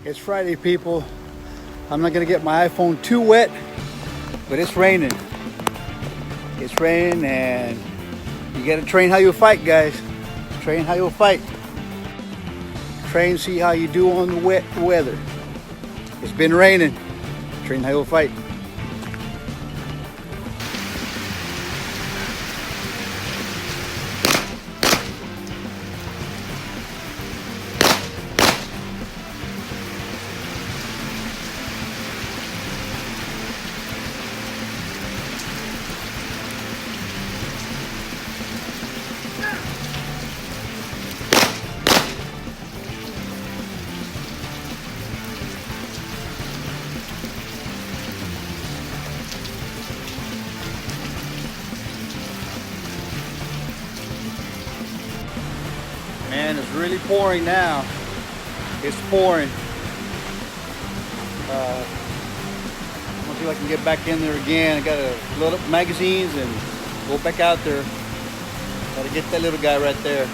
It's Friday, people. I'm not gonna get my iPhone too wet, but it's raining. It's raining, and you gotta train how you fight, guys. Train how you fight. Train, see how you do on the wet weather. It's been raining. Train how you fight. Man, it's really pouring now. It's pouring. I'm gonna see if I can get back in there again. I gotta load up magazines and go back out there. Gotta get that little guy right there.